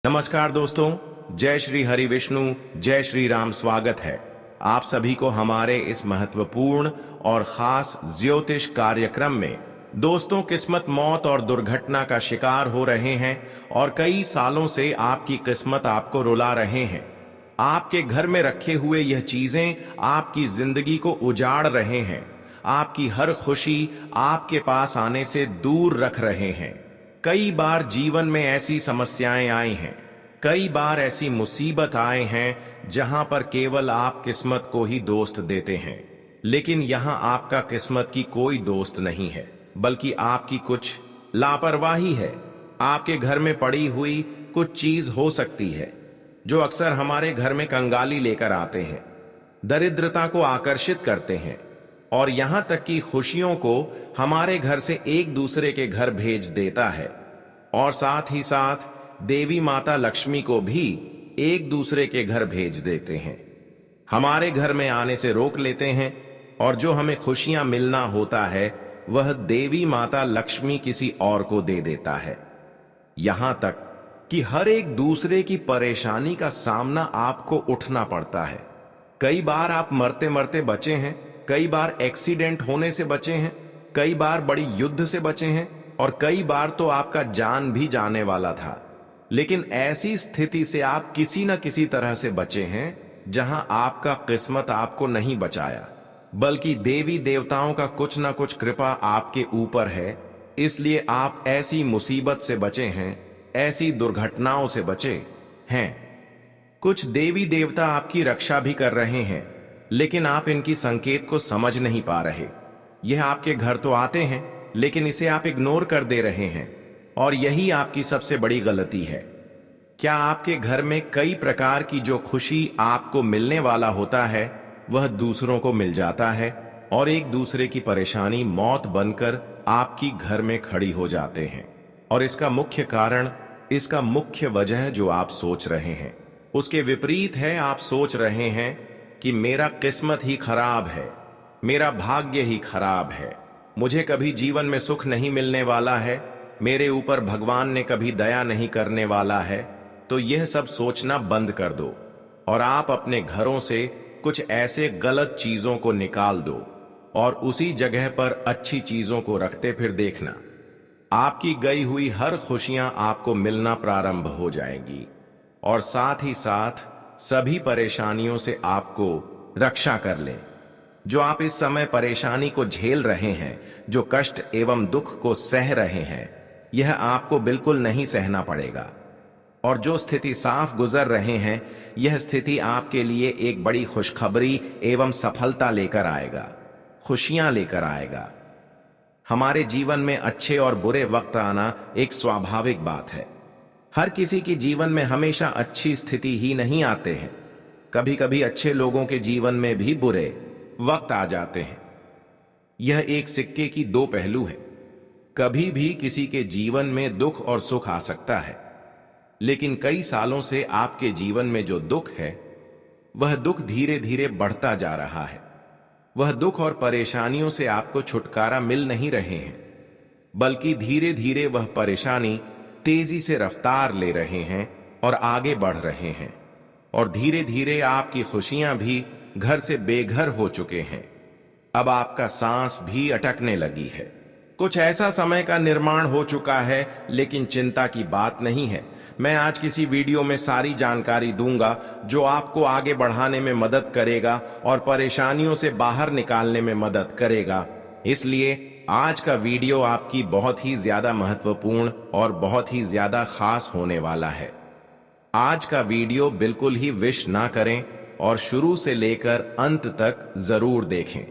नमस्कार दोस्तों, जय श्री हरि विष्णु, जय श्री राम। स्वागत है आप सभी को हमारे इस महत्वपूर्ण और खास ज्योतिष कार्यक्रम में। दोस्तों, किस्मत, मौत और दुर्घटना का शिकार हो रहे हैं और कई सालों से आपकी किस्मत आपको रुला रहे हैं। आपके घर में रखे हुए यह चीजें आपकी जिंदगी को उजाड़ रहे हैं, आपकी हर खुशी आपके पास आने से दूर रख रहे हैं। कई बार जीवन में ऐसी समस्याएं आई हैं, कई बार ऐसी मुसीबत आए हैं जहां पर केवल आप किस्मत को ही दोस्त देते हैं। लेकिन यहां आपका किस्मत की कोई दोस्त नहीं है, बल्कि आपकी कुछ लापरवाही है। आपके घर में पड़ी हुई कुछ चीज हो सकती है जो अक्सर हमारे घर में कंगाली लेकर आते हैं, दरिद्रता को आकर्षित करते हैं और यहां तक कि खुशियों को हमारे घर से एक दूसरे के घर भेज देता है, और साथ ही साथ देवी माता लक्ष्मी को भी एक दूसरे के घर भेज देते हैं। हमारे घर में आने से रोक लेते हैं और जो हमें खुशियां मिलना होता है वह देवी माता लक्ष्मी किसी और को दे देता है। यहां तक कि हर एक दूसरे की परेशानी का सामना आपको उठना पड़ता है। कई बार आप मरते मरते बचे हैं, कई बार एक्सीडेंट होने से बचे हैं, कई बार बड़ी युद्ध से बचे हैं और कई बार तो आपका जान भी जाने वाला था। लेकिन ऐसी स्थिति से आप किसी न किसी तरह से बचे हैं जहां आपका किस्मत आपको नहीं बचाया, बल्कि देवी देवताओं का कुछ न कुछ कृपा आपके ऊपर है। इसलिए आप ऐसी मुसीबत से बचे हैं, ऐसी दुर्घटनाओं से बचे हैं। कुछ देवी देवता आपकी रक्षा भी कर रहे हैं, लेकिन आप इनकी संकेत को समझ नहीं पा रहे। यह आपके घर तो आते हैं, लेकिन इसे आप इग्नोर कर दे रहे हैं और यही आपकी सबसे बड़ी गलती है। क्या आपके घर में कई प्रकार की जो खुशी आपको मिलने वाला होता है वह दूसरों को मिल जाता है और एक दूसरे की परेशानी मौत बनकर आपकी घर में खड़ी हो जाते हैं। और इसका मुख्य कारण, इसका मुख्य वजह जो आप सोच रहे हैं उसके विपरीत है। आप सोच रहे हैं कि मेरा किस्मत ही खराब है, मेरा भाग्य ही खराब है, मुझे कभी जीवन में सुख नहीं मिलने वाला है, मेरे ऊपर भगवान ने कभी दया नहीं करने वाला है। तो यह सब सोचना बंद कर दो और आप अपने घरों से कुछ ऐसे गलत चीजों को निकाल दो और उसी जगह पर अच्छी चीजों को रखते फिर देखना, आपकी गई हुई हर खुशियां आपको मिलना प्रारंभ हो जाएंगी और साथ ही साथ सभी परेशानियों से आपको रक्षा कर ले। जो आप इस समय परेशानी को झेल रहे हैं, जो कष्ट एवं दुख को सह रहे हैं, यह आपको बिल्कुल नहीं सहना पड़ेगा। और जो स्थिति साफ गुजर रहे हैं, यह स्थिति आपके लिए एक बड़ी खुशखबरी एवं सफलता लेकर आएगा, खुशियां लेकर आएगा। हमारे जीवन में अच्छे और बुरे वक्त आना एक स्वाभाविक बात है। हर किसी के जीवन में हमेशा अच्छी स्थिति ही नहीं आते हैं, कभी कभी अच्छे लोगों के जीवन में भी बुरे वक्त आ जाते हैं। यह एक सिक्के की दो पहलू है। कभी भी किसी के जीवन में दुख और सुख आ सकता है, लेकिन कई सालों से आपके जीवन में जो दुख है वह दुख धीरे धीरे बढ़ता जा रहा है। वह दुख और परेशानियों से आपको छुटकारा मिल नहीं रहे हैं, बल्कि धीरे धीरे वह परेशानी तेजी से रफ्तार ले रहे हैं और आगे बढ़ रहे हैं। और धीरे धीरे आपकी खुशियां भी घर से बेघर हो चुके हैं। अब आपका सांस भी अटकने लगी है। कुछ ऐसा समय का निर्माण हो चुका है, लेकिन चिंता की बात नहीं है। मैं आज किसी वीडियो में सारी जानकारी दूंगा जो आपको आगे बढ़ाने में मदद करेगा और परेशानियों से बाहर निकालने में मदद करेगा। इसलिए आज का वीडियो आपकी बहुत ही ज्यादा महत्वपूर्ण और बहुत ही ज्यादा खास होने वाला है। आज का वीडियो बिल्कुल ही विश ना करें और शुरू से लेकर अंत तक जरूर देखें,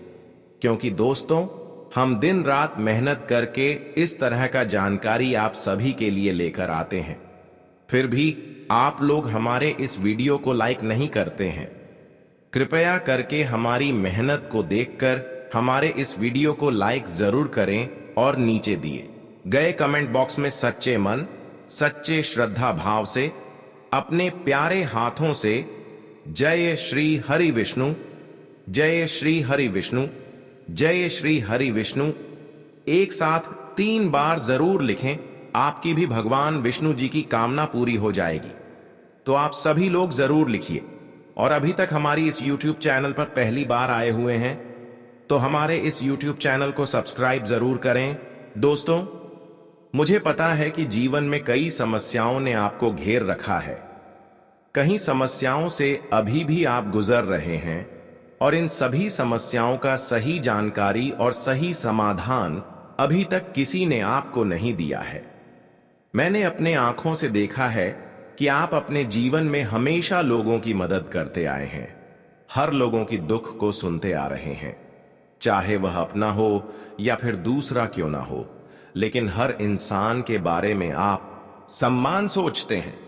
क्योंकि दोस्तों, हम दिन रात मेहनत करके इस तरह का जानकारी आप सभी के लिए लेकर आते हैं, फिर भी आप लोग हमारे इस वीडियो को लाइक नहीं करते हैं। कृपया करके हमारी मेहनत को देखकर हमारे इस वीडियो को लाइक जरूर करें और नीचे दिए गए कमेंट बॉक्स में सच्चे मन, सच्चे श्रद्धा भाव से अपने प्यारे हाथों से जय श्री हरि विष्णु, जय श्री हरि विष्णु, जय श्री हरि विष्णु एक साथ 3 बार जरूर लिखें। आपकी भी भगवान विष्णु जी की कामना पूरी हो जाएगी। तो आप सभी लोग जरूर लिखिए। और अभी तक हमारी इस YouTube चैनल पर पहली बार आए हुए हैं तो हमारे इस YouTube चैनल को सब्सक्राइब जरूर करें। दोस्तों, मुझे पता है कि जीवन में कई समस्याओं ने आपको घेर रखा है। कहीं समस्याओं से अभी भी आप गुजर रहे हैं और इन सभी समस्याओं का सही जानकारी और सही समाधान अभी तक किसी ने आपको नहीं दिया है। मैंने अपने आंखों से देखा है कि आप अपने जीवन में हमेशा लोगों की मदद करते आए हैं, हर लोगों की दुख को सुनते आ रहे हैं, चाहे वह अपना हो या फिर दूसरा क्यों ना हो, लेकिन हर इंसान के बारे में आप सम्मान सोचते हैं।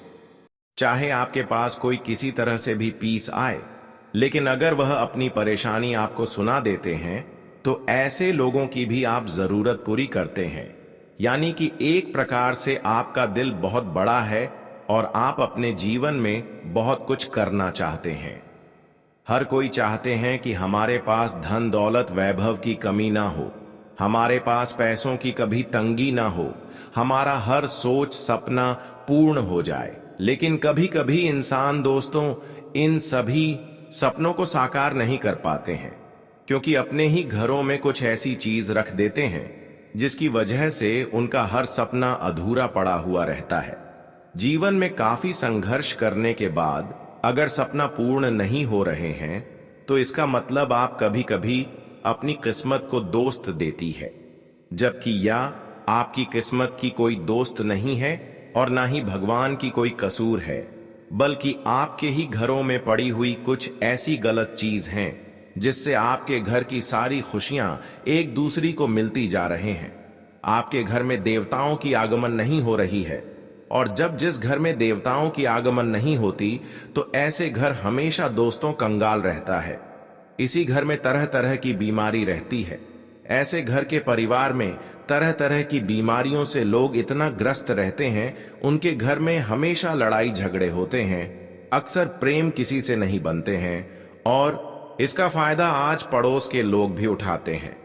चाहे आपके पास कोई किसी तरह से भी पीस आए, लेकिन अगर वह अपनी परेशानी आपको सुना देते हैं तो ऐसे लोगों की भी आप जरूरत पूरी करते हैं। यानी कि एक प्रकार से आपका दिल बहुत बड़ा है और आप अपने जीवन में बहुत कुछ करना चाहते हैं। हर कोई चाहते हैं कि हमारे पास धन दौलत वैभव की कमी ना हो, हमारे पास पैसों की कभी तंगी ना हो, हमारा हर सोच सपना पूर्ण हो जाए। लेकिन कभी कभी इंसान दोस्तों इन सभी सपनों को साकार नहीं कर पाते हैं, क्योंकि अपने ही घरों में कुछ ऐसी चीज रख देते हैं जिसकी वजह से उनका हर सपना अधूरा पड़ा हुआ रहता है। जीवन में काफी संघर्ष करने के बाद अगर सपना पूर्ण नहीं हो रहे हैं तो इसका मतलब आप कभी कभी अपनी किस्मत को दोस्त देती है, जबकि यह आपकी किस्मत की कोई दोस्त नहीं है और ना ही भगवान की कोई कसूर है, बल्कि आपके ही घरों में पड़ी हुई कुछ ऐसी गलत चीज हैं जिससे आपके घर की सारी खुशियां एक दूसरी को मिलती जा रहे हैं। आपके घर में देवताओं की आगमन नहीं हो रही है, और जब जिस घर में देवताओं की आगमन नहीं होती तो ऐसे घर हमेशा दोस्तों कंगाल रहता है। इसी घर में तरह तरह की बीमारी रहती है। ऐसे घर के परिवार में तरह तरह की बीमारियों से लोग इतना ग्रस्त रहते हैं, उनके घर में हमेशा लड़ाई झगड़े होते हैं, अक्सर प्रेम किसी से नहीं बनते हैं, और इसका फायदा आज पड़ोस के लोग भी उठाते हैं।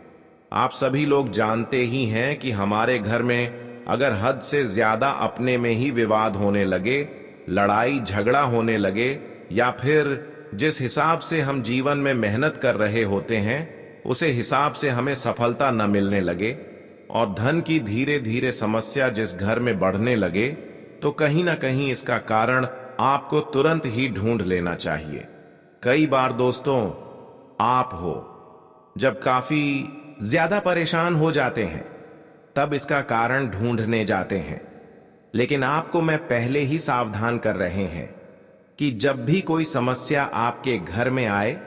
आप सभी लोग जानते ही हैं कि हमारे घर में अगर हद से ज्यादा अपने में ही विवाद होने लगे, लड़ाई झगड़ा होने लगे, या फिर जिस हिसाब से हम जीवन में मेहनत कर रहे होते हैं उसे हिसाब से हमें सफलता न मिलने लगे, और धन की धीरे धीरे समस्या जिस घर में बढ़ने लगे, तो कहीं ना कहीं इसका कारण आपको तुरंत ही ढूंढ लेना चाहिए। कई बार दोस्तों आप हो जब काफी ज्यादा परेशान हो जाते हैं तब इसका कारण ढूंढने जाते हैं, लेकिन आपको मैं पहले ही सावधान कर रहे हैं कि जब भी कोई समस्या आपके घर में आए,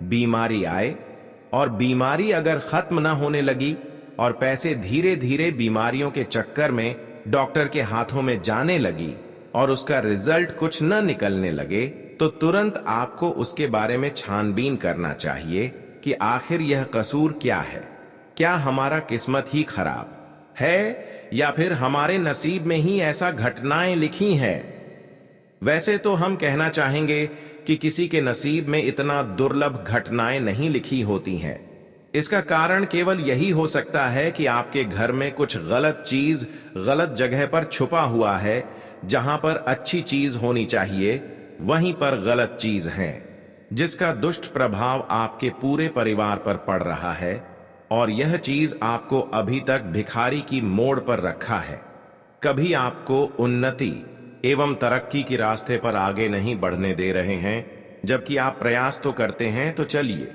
बीमारी आए, और बीमारी अगर खत्म ना होने लगी और पैसे धीरे धीरे बीमारियों के चक्कर में डॉक्टर के हाथों में जाने लगी और उसका रिजल्ट कुछ न निकलने लगे, तो तुरंत आपको उसके बारे में छानबीन करना चाहिए कि आखिर यह कसूर क्या है। क्या हमारा किस्मत ही खराब है या फिर हमारे नसीब में ही ऐसा घटनाएं लिखी हैं? वैसे तो हम कहना चाहेंगे कि किसी के नसीब में इतना दुर्लभ घटनाएं नहीं लिखी होती हैं। इसका कारण केवल यही हो सकता है कि आपके घर में कुछ गलत चीज गलत जगह पर छुपा हुआ है। जहां पर अच्छी चीज होनी चाहिए वहीं पर गलत चीज है, जिसका दुष्ट प्रभाव आपके पूरे परिवार पर पड़ रहा है, और यह चीज आपको अभी तक भिखारी की मोड़ पर रखा है। कभी आपको उन्नति एवं तरक्की के रास्ते पर आगे नहीं बढ़ने दे रहे हैं, जबकि आप प्रयास तो करते हैं। तो चलिए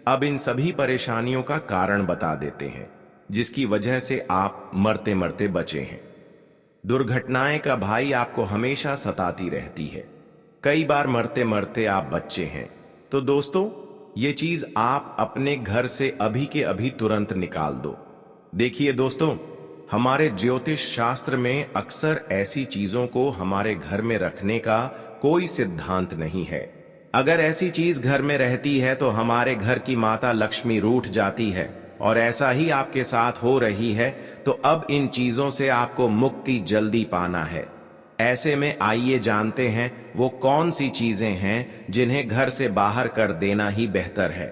अब इन सभी परेशानियों का कारण बता देते हैं जिसकी वजह से आप मरते मरते बचे हैं। दुर्घटनाएं का भाई आपको हमेशा सताती रहती है। कई बार मरते मरते आप बच्चे हैं। तो दोस्तों ये चीज आप अपने घर से अभी के अभी तुरंत निकाल दो। देखिए दोस्तों, हमारे ज्योतिष शास्त्र में अक्सर ऐसी चीजों को हमारे घर में रखने का कोई सिद्धांत नहीं है। अगर ऐसी चीज घर में रहती है तो हमारे घर की माता लक्ष्मी रूठ जाती है, और ऐसा ही आपके साथ हो रही है। तो अब इन चीजों से आपको मुक्ति जल्दी पाना है। ऐसे में आइए जानते हैं वो कौन सी चीजें हैं जिन्हें घर से बाहर कर देना ही बेहतर है।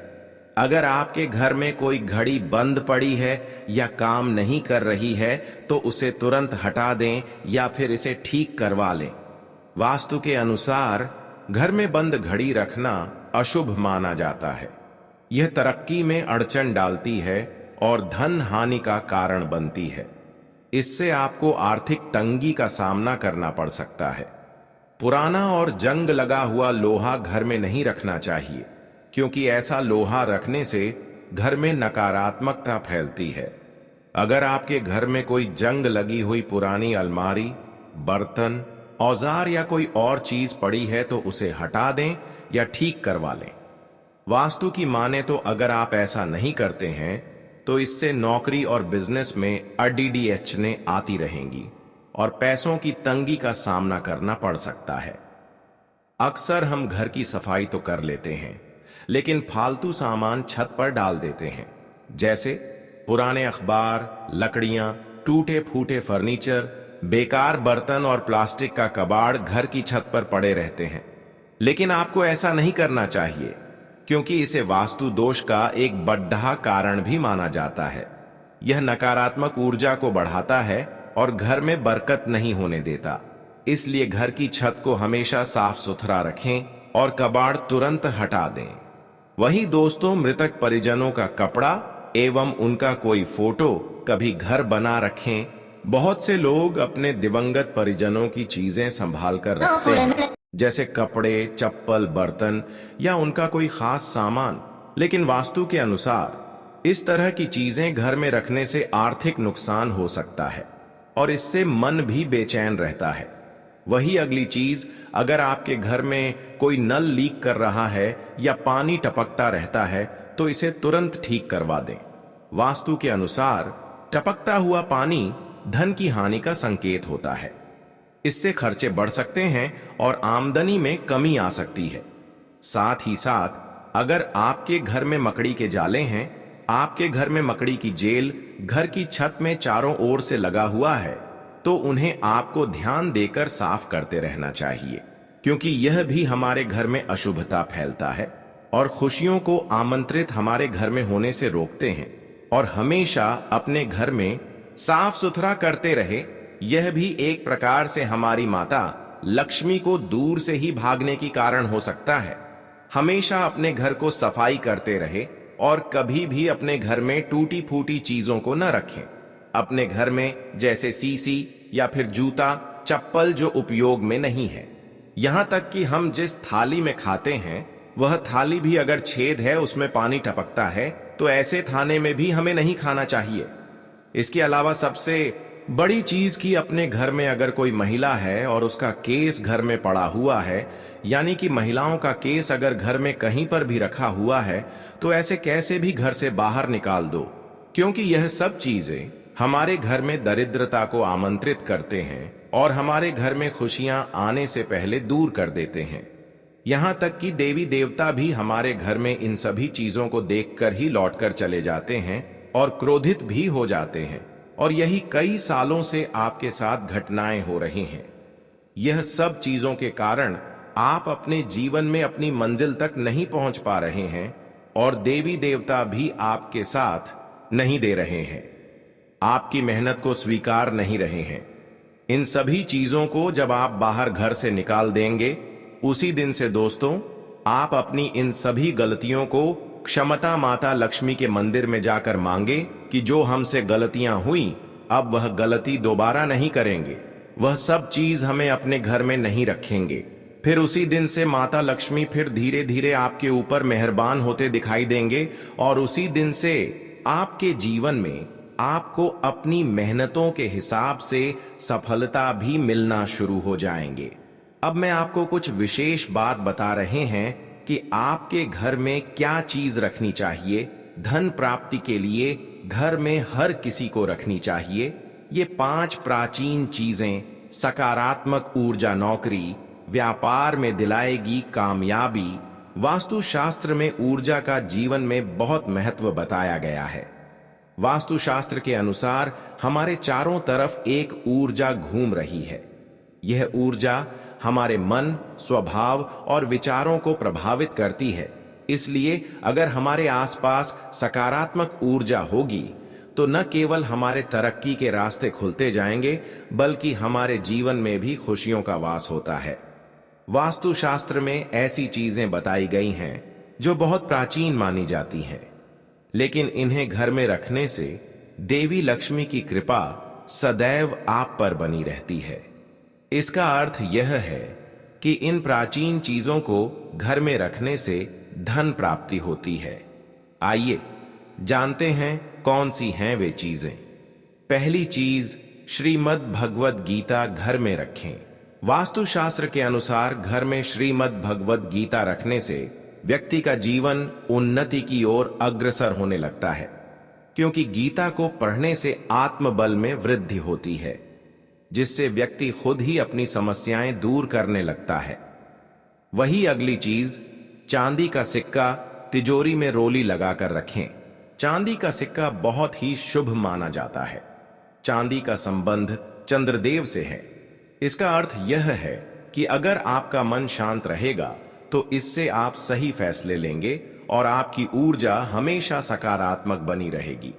अगर आपके घर में कोई घड़ी बंद पड़ी है या काम नहीं कर रही है तो उसे तुरंत हटा दें या फिर इसे ठीक करवा लें। वास्तु के अनुसार घर में बंद घड़ी रखना अशुभ माना जाता है। यह तरक्की में अड़चन डालती है और धन हानि का कारण बनती है। इससे आपको आर्थिक तंगी का सामना करना पड़ सकता है। पुराना और जंग लगा हुआ लोहा घर में नहीं रखना चाहिए, क्योंकि ऐसा लोहा रखने से घर में नकारात्मकता फैलती है। अगर आपके घर में कोई जंग लगी हुई पुरानी अलमारी, बर्तन, औजार या कोई और चीज पड़ी है तो उसे हटा दें या ठीक करवा लें। वास्तु की माने तो अगर आप ऐसा नहीं करते हैं तो इससे नौकरी और बिजनेस में अड़चनें आती रहेंगी और पैसों की तंगी का सामना करना पड़ सकता है। अक्सर हम घर की सफाई तो कर लेते हैं, लेकिन फालतू सामान छत पर डाल देते हैं, जैसे पुराने अखबार, लकड़ियां, टूटे फूटे फर्नीचर, बेकार बर्तन और प्लास्टिक का कबाड़ घर की छत पर पड़े रहते हैं। लेकिन आपको ऐसा नहीं करना चाहिए, क्योंकि इसे वास्तु दोष का एक बड़ा कारण भी माना जाता है। यह नकारात्मक ऊर्जा को बढ़ाता है और घर में बरकत नहीं होने देता। इसलिए घर की छत को हमेशा साफ सुथरा रखें और कबाड़ तुरंत हटा दें। वही दोस्तों, मृतक परिजनों का कपड़ा एवं उनका कोई फोटो कभी घर बना रखें। बहुत से लोग अपने दिवंगत परिजनों की चीजें संभाल कर रखते हैं, जैसे कपड़े, चप्पल, बर्तन या उनका कोई खास सामान। लेकिन वास्तु के अनुसार इस तरह की चीजें घर में रखने से आर्थिक नुकसान हो सकता है और इससे मन भी बेचैन रहता है। वही अगली चीज, अगर आपके घर में कोई नल लीक कर रहा है या पानी टपकता रहता है तो इसे तुरंत ठीक करवा दें। वास्तु के अनुसार टपकता हुआ पानी धन की हानि का संकेत होता है। इससे खर्चे बढ़ सकते हैं और आमदनी में कमी आ सकती है। साथ ही साथ अगर आपके घर में मकड़ी के जाले हैं, आपके घर में मकड़ी की जेल घर की छत में चारों ओर से लगा हुआ है, तो उन्हें आपको ध्यान देकर साफ करते रहना चाहिए, क्योंकि यह भी हमारे घर में अशुभता फैलता है और खुशियों को आमंत्रित हमारे घर में होने से रोकते हैं। और हमेशा अपने घर में साफ सुथरा करते रहे। यह भी एक प्रकार से हमारी माता लक्ष्मी को दूर से ही भागने की कारण हो सकता है। हमेशा अपने घर को सफाई करते रहे और कभी भी अपने घर में टूटी फूटी चीजों को न रखें। अपने घर में जैसे सीसी या फिर जूता, चप्पल जो उपयोग में नहीं है। यहां तक कि हम जिस थाली में खाते हैं वह थाली भी अगर छेद है, उसमें पानी टपकता है, तो ऐसे थाने में भी हमें नहीं खाना चाहिए। इसके अलावा सबसे बड़ी चीज कि अपने घर में अगर कोई महिला है और उसका केस घर में पड़ा हुआ है, यानी कि महिलाओं का केस अगर घर में कहीं पर भी रखा हुआ है, तो ऐसे कैसे भी घर से बाहर निकाल दो, क्योंकि यह सब चीजें हमारे घर में दरिद्रता को आमंत्रित करते हैं और हमारे घर में खुशियां आने से पहले दूर कर देते हैं। यहां तक कि देवी देवता भी हमारे घर में इन सभी चीजों को देखकर ही लौटकर चले जाते हैं और क्रोधित भी हो जाते हैं। और यही कई सालों से आपके साथ घटनाएं हो रही हैं। यह सब चीजों के कारण आप अपने जीवन में अपनी मंजिल तक नहीं पहुंच पा रहे हैं और देवी देवता भी आपके साथ नहीं दे रहे हैं, आपकी मेहनत को स्वीकार नहीं रहे हैं। इन सभी चीजों को जब आप बाहर घर से निकाल देंगे, उसी दिन से दोस्तों आप अपनी इन सभी गलतियों को क्षमता माता लक्ष्मी के मंदिर में जाकर मांगे कि जो हमसे गलतियां हुई अब वह गलती दोबारा नहीं करेंगे, वह सब चीज हमें अपने घर में नहीं रखेंगे। फिर उसी दिन से माता लक्ष्मी फिर धीरे धीरे आपके ऊपर मेहरबान होते दिखाई देंगे और उसी दिन से आपके जीवन में आपको अपनी मेहनतों के हिसाब से सफलता भी मिलना शुरू हो जाएंगे। अब मैं आपको कुछ विशेष बात बता रहे हैं कि आपके घर में क्या चीज रखनी चाहिए। धन प्राप्ति के लिए घर में हर किसी को रखनी चाहिए। ये 5 प्राचीन चीजें सकारात्मक ऊर्जा, नौकरी, व्यापार में दिलाएगी कामयाबी। वास्तुशास्त्र में ऊर्जा का जीवन में बहुत महत्व बताया गया है। वास्तुशास्त्र के अनुसार हमारे चारों तरफ एक ऊर्जा घूम रही है। यह ऊर्जा हमारे मन, स्वभाव और विचारों को प्रभावित करती है। इसलिए अगर हमारे आसपास सकारात्मक ऊर्जा होगी तो न केवल हमारे तरक्की के रास्ते खुलते जाएंगे, बल्कि हमारे जीवन में भी खुशियों का वास होता है। वास्तुशास्त्र में ऐसी चीजें बताई गई हैं जो बहुत प्राचीन मानी जाती हैं, लेकिन इन्हें घर में रखने से देवी लक्ष्मी की कृपा सदैव आप पर बनी रहती है। इसका अर्थ यह है कि इन प्राचीन चीजों को घर में रखने से धन प्राप्ति होती है। आइए जानते हैं कौन सी हैं वे चीजें। पहली चीज, श्रीमद् भगवद गीता घर में रखें। वास्तुशास्त्र के अनुसार घर में श्रीमद् भगवद गीता रखने से व्यक्ति का जीवन उन्नति की ओर अग्रसर होने लगता है, क्योंकि गीता को पढ़ने से आत्मबल में वृद्धि होती है, जिससे व्यक्ति खुद ही अपनी समस्याएं दूर करने लगता है। वही अगली चीज, चांदी का सिक्का तिजोरी में रोली लगाकर रखें। चांदी का सिक्का बहुत ही शुभ माना जाता है। चांदी का संबंध चंद्रदेव से है। इसका अर्थ यह है कि अगर आपका मन शांत रहेगा तो इससे आप सही फैसले लेंगे और आपकी ऊर्जा हमेशा सकारात्मक बनी रहेगी।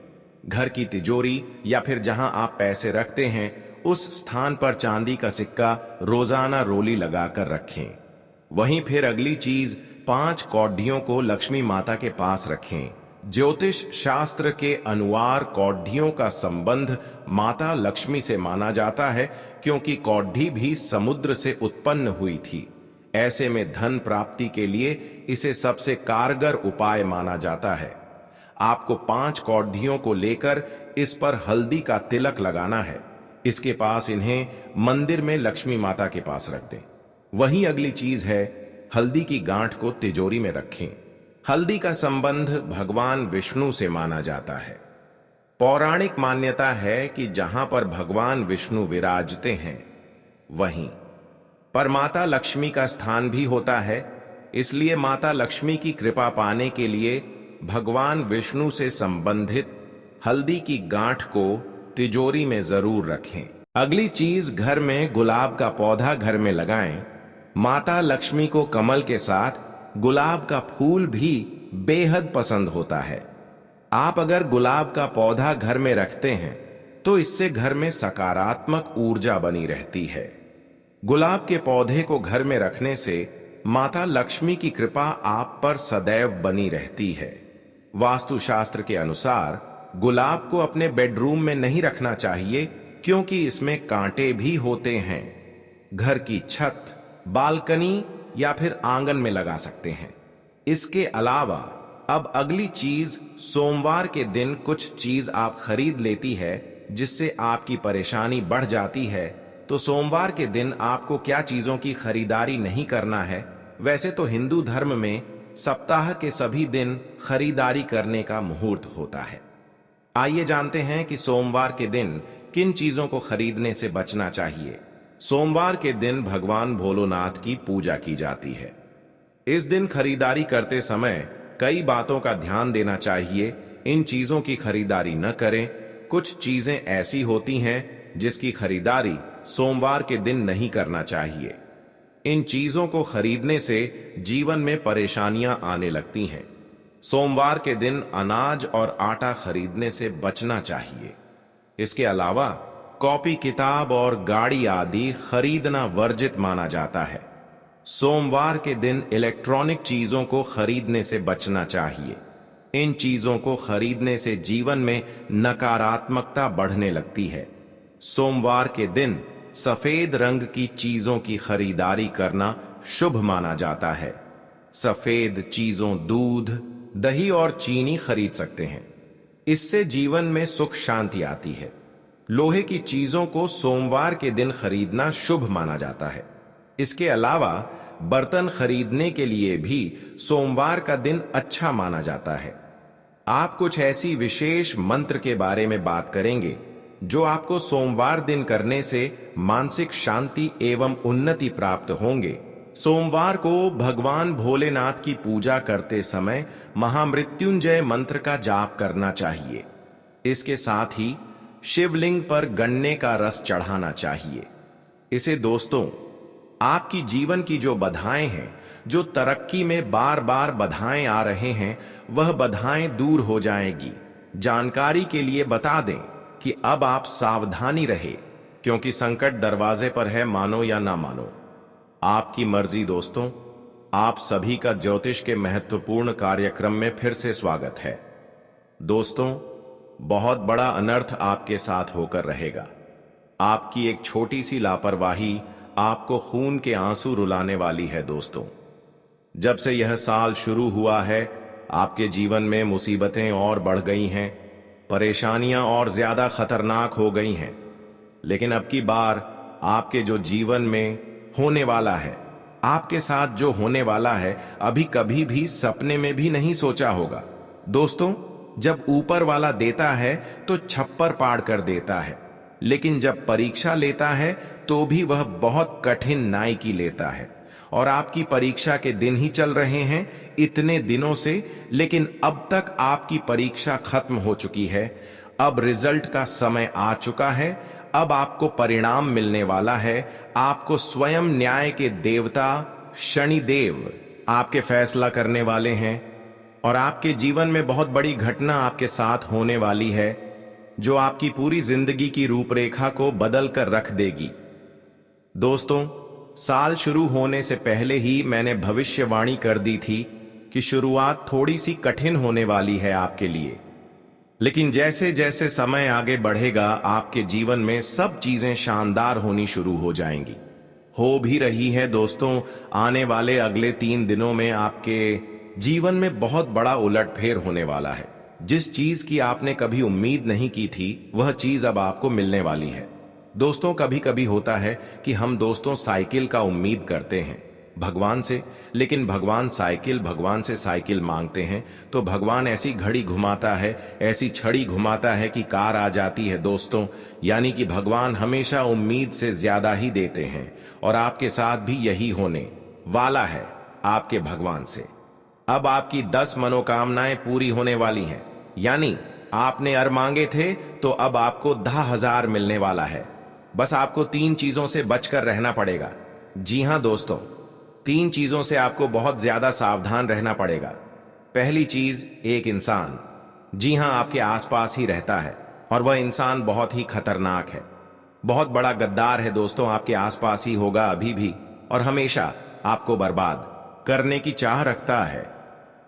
घर की तिजोरी या फिर जहां आप पैसे रखते हैं, उस स्थान पर चांदी का सिक्का रोजाना रोली लगाकर रखें। वहीं फिर अगली चीज, 5 कौडियों को लक्ष्मी माता के पास रखें। ज्योतिष शास्त्र के अनुसार कौडियों का संबंध माता लक्ष्मी से माना जाता है, क्योंकि कौडी भी समुद्र से उत्पन्न हुई थी। ऐसे में धन प्राप्ति के लिए इसे सबसे कारगर उपाय माना जाता है। आपको 5 कौडियों को लेकर इस पर हल्दी का तिलक लगाना है। इसके पास इन्हें मंदिर में लक्ष्मी माता के पास रख दें। वही अगली चीज है, हल्दी की गांठ को तिजोरी में रखें। हल्दी का संबंध भगवान विष्णु से माना जाता है। पौराणिक मान्यता है कि जहां पर भगवान विष्णु विराजते हैं, वहीं पर माता लक्ष्मी का स्थान भी होता है। इसलिए माता लक्ष्मी की कृपा पाने के लिए भगवान विष्णु से संबंधित हल्दी की गांठ को तिजोरी में जरूर रखें। अगली चीज, घर में गुलाब का पौधा घर में लगाएं। माता लक्ष्मी को कमल के साथ गुलाब का फूल भी बेहद पसंद होता है। आप अगर गुलाब का पौधा घर में रखते हैं तो इससे घर में सकारात्मक ऊर्जा बनी रहती है। गुलाब के पौधे को घर में रखने से माता लक्ष्मी की कृपा आप पर सदैव बनी रहती है। वास्तुशास्त्र के अनुसार गुलाब को अपने बेडरूम में नहीं रखना चाहिए, क्योंकि इसमें कांटे भी होते हैं। घर की छत, बालकनी या फिर आंगन में लगा सकते हैं। इसके अलावा अब अगली चीज, सोमवार के दिन कुछ चीज आप खरीद लेती है जिससे आपकी परेशानी बढ़ जाती है, तो सोमवार के दिन आपको क्या चीजों की खरीदारी नहीं करना है। वैसे तो हिंदू धर्म में सप्ताह के सभी दिन खरीदारी करने का मुहूर्त होता है। आइए जानते हैं कि सोमवार के दिन किन चीजों को खरीदने से बचना चाहिए। सोमवार के दिन भगवान भोलेनाथ की पूजा की जाती है। इस दिन खरीदारी करते समय कई बातों का ध्यान देना चाहिए। इन चीजों की खरीदारी न करें। कुछ चीजें ऐसी होती हैं जिसकी खरीदारी सोमवार के दिन नहीं करना चाहिए। इन चीजों को खरीदने से जीवन में परेशानियां आने लगती हैं। सोमवार के दिन अनाज और आटा खरीदने से बचना चाहिए। इसके अलावा कॉपी किताब और गाड़ी आदि खरीदना वर्जित माना जाता है। सोमवार के दिन इलेक्ट्रॉनिक चीजों को खरीदने से बचना चाहिए। इन चीजों को खरीदने से जीवन में नकारात्मकता बढ़ने लगती है। सोमवार के दिन सफेद रंग की चीजों की खरीदारी करना शुभ माना जाता है। सफेद चीजों, दूध, दही और चीनी खरीद सकते हैं। इससे जीवन में सुख शांति आती है। लोहे की चीजों को सोमवार के दिन खरीदना शुभ माना जाता है। इसके अलावा बर्तन खरीदने के लिए भी सोमवार का दिन अच्छा माना जाता है। आप कुछ ऐसी विशेष मंत्र के बारे में बात करेंगे जो आपको सोमवार दिन करने से मानसिक शांति एवं उन्नति प्राप्त होंगे। सोमवार को भगवान भोलेनाथ की पूजा करते समय महामृत्युंजय मंत्र का जाप करना चाहिए। इसके साथ ही शिवलिंग पर गन्ने का रस चढ़ाना चाहिए। इसे दोस्तों, आपकी जीवन की जो बाधाएं हैं, जो तरक्की में बार बार बाधाएं आ रहे हैं, वह बाधाएं दूर हो जाएगी। जानकारी के लिए बता दें कि अब आप सावधानी रहे, क्योंकि संकट दरवाजे पर है, मानो या ना मानो। आपकी मर्जी दोस्तों। आप सभी का ज्योतिष के महत्वपूर्ण कार्यक्रम में फिर से स्वागत है। दोस्तों, बहुत बड़ा अनर्थ आपके साथ होकर रहेगा। आपकी एक छोटी सी लापरवाही आपको खून के आंसू रुलाने वाली है दोस्तों। जब से यह साल शुरू हुआ है, आपके जीवन में मुसीबतें और बढ़ गई हैं, परेशानियां और ज्यादा खतरनाक हो गई हैं। लेकिन अब की बार आपके जो जीवन में होने वाला है, आपके साथ जो होने वाला है, अभी कभी भी सपने में भी नहीं सोचा होगा। दोस्तों, जब ऊपर वाला देता है तो छप्पर पाड़ कर देता है, लेकिन जब परीक्षा लेता है तो भी वह बहुत कठिन नाइकी लेता है। और आपकी परीक्षा के दिन ही चल रहे हैं इतने दिनों से, लेकिन अब तक आपकी परीक्षा खत्म हो चुकी है। अब रिजल्ट का समय आ चुका है। अब आपको परिणाम मिलने वाला है। आपको स्वयं न्याय के देवता शनिदेव आपके फैसला करने वाले हैं, और आपके जीवन में बहुत बड़ी घटना आपके साथ होने वाली है, जो आपकी पूरी जिंदगी की रूपरेखा को बदल कर रख देगी। दोस्तों, साल शुरू होने से पहले ही मैंने भविष्यवाणी कर दी थी कि शुरुआत थोड़ी सी कठिन होने वाली है आपके लिए, लेकिन जैसे जैसे समय आगे बढ़ेगा आपके जीवन में सब चीजें शानदार होनी शुरू हो जाएंगी। हो भी रही है दोस्तों। आने वाले अगले 3 दिनों में आपके जीवन में बहुत बड़ा उलटफेर होने वाला है। जिस चीज की आपने कभी उम्मीद नहीं की थी, वह चीज अब आपको मिलने वाली है। दोस्तों, कभी कभी होता है कि हम दोस्तों साइकिल का उम्मीद करते हैं भगवान से, लेकिन भगवान से साइकिल मांगते हैं तो भगवान ऐसी घड़ी घुमाता है, ऐसी छड़ी घुमाता है कि कार आ जाती है दोस्तों। यानी कि भगवान हमेशा उम्मीद से ज्यादा ही देते हैं, और आपके साथ भी यही होने वाला है आपके भगवान से। अब आपकी 10 मनोकामनाएं पूरी होने वाली हैं। यानी आपने अर मांगे थे तो अब आपको 10,000 मिलने वाला है। बस आपको 3 चीजों से बचकर रहना पड़ेगा। जी हां दोस्तों, 3 चीजों से आपको बहुत ज्यादा सावधान रहना पड़ेगा। पहली चीज, एक इंसान, जी हां, आपके आसपास ही रहता है, और वह इंसान बहुत ही खतरनाक है। बहुत बड़ा गद्दार है दोस्तों, आपके आसपास ही होगा अभी भी, और हमेशा आपको बर्बाद करने की चाह रखता है।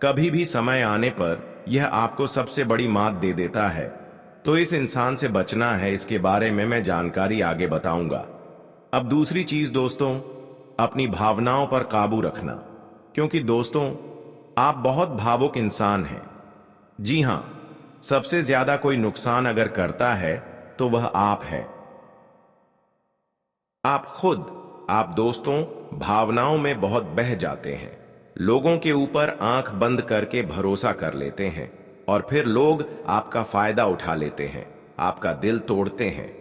कभी भी समय आने पर यह आपको सबसे बड़ी मात दे देता है। तो इस इंसान से बचना है, इसके बारे में मैं जानकारी आगे बताऊंगा। अब दूसरी चीज दोस्तों, अपनी भावनाओं पर काबू रखना, क्योंकि दोस्तों आप बहुत भावुक इंसान हैं। जी हां, सबसे ज्यादा कोई नुकसान अगर करता है तो वह आप है। आप खुद, आप दोस्तों भावनाओं में बहुत बह जाते हैं। लोगों के ऊपर आंख बंद करके भरोसा कर लेते हैं, और फिर लोग आपका फायदा उठा लेते हैं, आपका दिल तोड़ते हैं।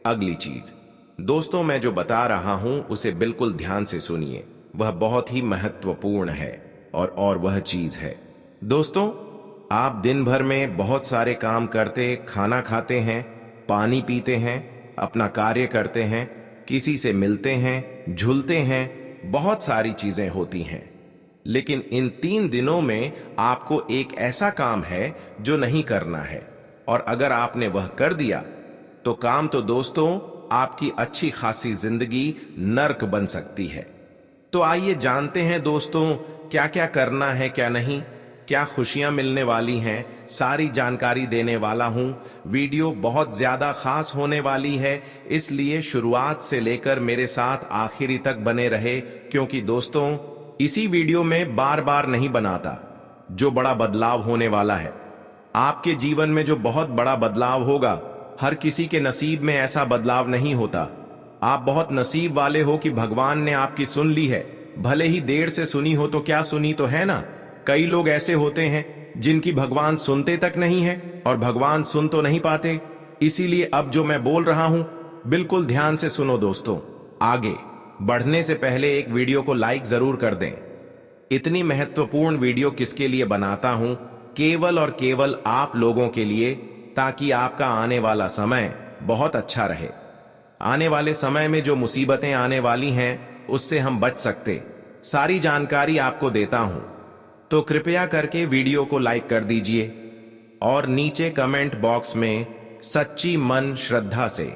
अगली चीज दोस्तों, मैं जो बता रहा हूं उसे बिल्कुल ध्यान से सुनिए, वह बहुत ही महत्वपूर्ण है। और वह चीज है दोस्तों, आप दिन भर में बहुत सारे काम करते, खाना खाते हैं, पानी पीते हैं, अपना कार्य करते हैं, किसी से मिलते हैं, झूलते हैं, बहुत सारी चीजें होती हैं। लेकिन इन 3 दिनों में आपको एक ऐसा काम है जो नहीं करना है, और अगर आपने वह कर दिया तो काम तो दोस्तों आपकी अच्छी खासी जिंदगी नर्क बन सकती है। तो आइए जानते हैं दोस्तों क्या क्या करना है, क्या नहीं, क्या खुशियां मिलने वाली हैं, सारी जानकारी देने वाला हूं। वीडियो बहुत ज्यादा खास होने वाली है, इसलिए शुरुआत से लेकर मेरे साथ आखिरी तक बने रहे, क्योंकि दोस्तों इसी वीडियो में बार बार नहीं बनाता जो बड़ा बदलाव होने वाला है आपके जीवन में। जो बहुत बड़ा बदलाव होगा, हर किसी के नसीब में ऐसा बदलाव नहीं होता। आप बहुत नसीब वाले हो कि भगवान ने आपकी सुन ली है, भले ही देर से सुनी हो तो क्या सुनी तो है ना। कई लोग ऐसे होते हैं जिनकी भगवान सुनते तक नहीं है, और भगवान सुन तो नहीं पाते। इसीलिए अब जो मैं बोल रहा हूं बिल्कुल ध्यान से सुनो दोस्तों। आगे बढ़ने से पहले एक वीडियो को लाइक जरूर कर दें। इतनी महत्वपूर्ण वीडियो किसके लिए बनाता हूं? केवल और केवल आप लोगों के लिए, ताकि आपका आने वाला समय बहुत अच्छा रहे। आने वाले समय में जो मुसीबतें आने वाली हैं उससे हम बच सकते, सारी जानकारी आपको देता हूं। तो कृपया करके वीडियो को लाइक कर दीजिए। और नीचे कमेंट बॉक्स में सच्ची मन श्रद्धा से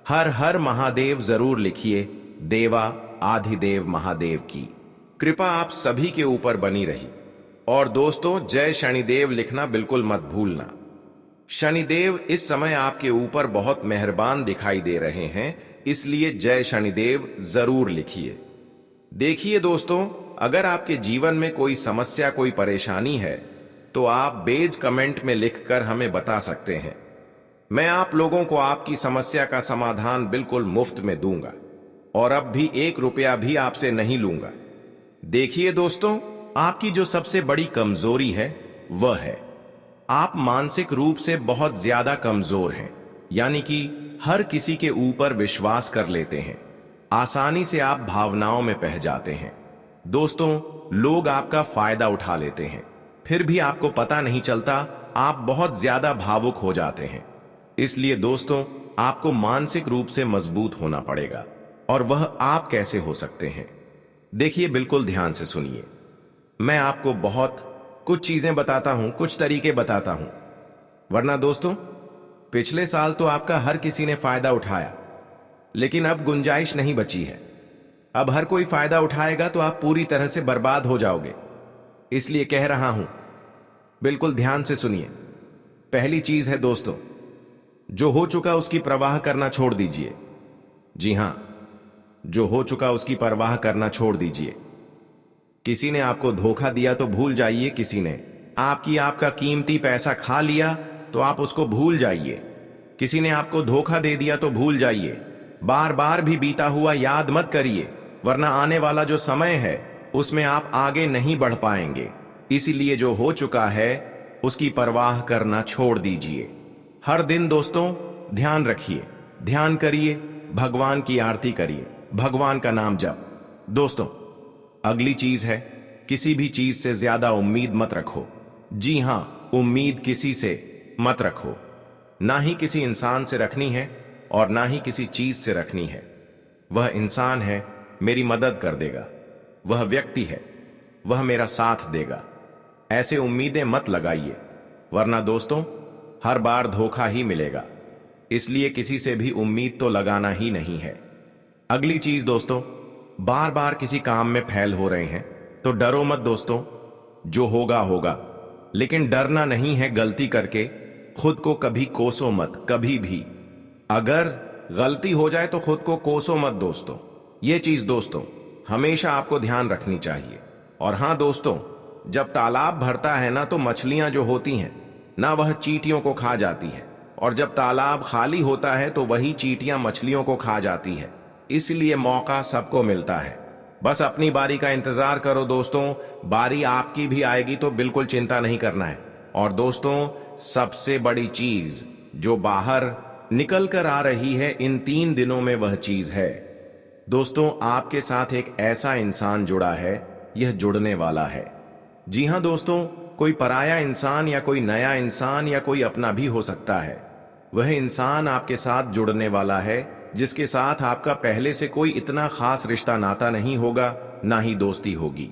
हर हर महादेव जरूर लिखिए। देवा आदिदेव महादेव की कृपा आप सभी के ऊपर बनी रही। और दोस्तों, जय शनिदेव लिखना बिल्कुल मत भूलना। शनिदेव इस समय आपके ऊपर बहुत मेहरबान दिखाई दे रहे हैं, इसलिए जय शनिदेव जरूर लिखिए। देखिए दोस्तों, अगर आपके जीवन में कोई समस्या, कोई परेशानी है तो आप बेज कमेंट में लिखकर हमें बता सकते हैं। मैं आप लोगों को आपकी समस्या का समाधान बिल्कुल मुफ्त में दूंगा और अब भी 1 रुपया भी आपसे नहीं लूंगा। देखिए दोस्तों, आपकी जो सबसे बड़ी कमजोरी है वह है आप मानसिक रूप से बहुत ज्यादा कमजोर हैं, यानी कि हर किसी के ऊपर विश्वास कर लेते हैं। आसानी से आप भावनाओं में बह जाते हैं। दोस्तों, लोग आपका फायदा उठा लेते हैं, फिर भी आपको पता नहीं चलता, आप बहुत ज्यादा भावुक हो जाते हैं। इसलिए दोस्तों, आपको मानसिक रूप से मजबूत होना पड़ेगा। और वह आप कैसे हो सकते हैं? देखिए, बिल्कुल ध्यान से सुनिए। मैं आपको बहुत कुछ चीजें बताता हूं, कुछ तरीके बताता हूं, वरना दोस्तों पिछले साल तो आपका हर किसी ने फायदा उठाया, लेकिन अब गुंजाइश नहीं बची है। अब हर कोई फायदा उठाएगा तो आप पूरी तरह से बर्बाद हो जाओगे। इसलिए कह रहा हूं, बिल्कुल ध्यान से सुनिए। पहली चीज है दोस्तों, जो हो चुका उसकी परवाह करना छोड़ दीजिए। जी हां, जो हो चुका उसकी परवाह करना छोड़ दीजिए। किसी ने आपको धोखा दिया तो भूल जाइए। किसी ने आपका कीमती पैसा खा लिया तो आप उसको भूल जाइए। किसी ने आपको धोखा दे दिया तो भूल जाइए। बार बार भी बीता हुआ याद मत करिए, वरना आने वाला जो समय है उसमें आप आगे नहीं बढ़ पाएंगे। इसीलिए जो हो चुका है उसकी परवाह करना छोड़ दीजिए। हर दिन दोस्तों ध्यान रखिए, ध्यान करिए, भगवान की आरती करिए, भगवान का नाम जप। दोस्तों, अगली चीज है, किसी भी चीज से ज्यादा उम्मीद मत रखो। जी हां, उम्मीद किसी से मत रखो। ना ही किसी इंसान से रखनी है और ना ही किसी चीज से रखनी है। वह इंसान है, मेरी मदद कर देगा। वह व्यक्ति है, वह मेरा साथ देगा। ऐसे उम्मीदें मत लगाइए, वरना दोस्तों हर बार धोखा ही मिलेगा। इसलिए किसी से भी उम्मीद तो लगाना ही नहीं है। अगली चीज दोस्तों, बार बार किसी काम में फेल हो रहे हैं तो डरो मत दोस्तों। जो होगा होगा, लेकिन डरना नहीं है गलती करके। खुद को कभी कोसो मत, कभी भी। अगर गलती हो जाए तो खुद को कोसो मत दोस्तों। ये चीज दोस्तों हमेशा आपको ध्यान रखनी चाहिए। और हां दोस्तों, जब तालाब भरता है ना तो मछलियां जो होती हैं ना, वह चींटियों को खा जाती है। और जब तालाब खाली होता है तो वही चींटियां मछलियों को खा जाती है। इसलिए मौका सबको मिलता है, बस अपनी बारी का इंतजार करो दोस्तों। बारी आपकी भी आएगी तो बिल्कुल चिंता नहीं करना है। और दोस्तों, सबसे बड़ी चीज जो बाहर निकल कर आ रही है इन 3 दिनों में, वह चीज है दोस्तों, आपके साथ एक ऐसा इंसान जुड़ा है, यह जुड़ने वाला है। जी हां दोस्तों, कोई पराया इंसान या कोई नया इंसान या कोई अपना भी हो सकता है। वह इंसान आपके साथ जुड़ने वाला है जिसके साथ आपका पहले से कोई इतना खास रिश्ता नाता नहीं होगा, ना ही दोस्ती होगी।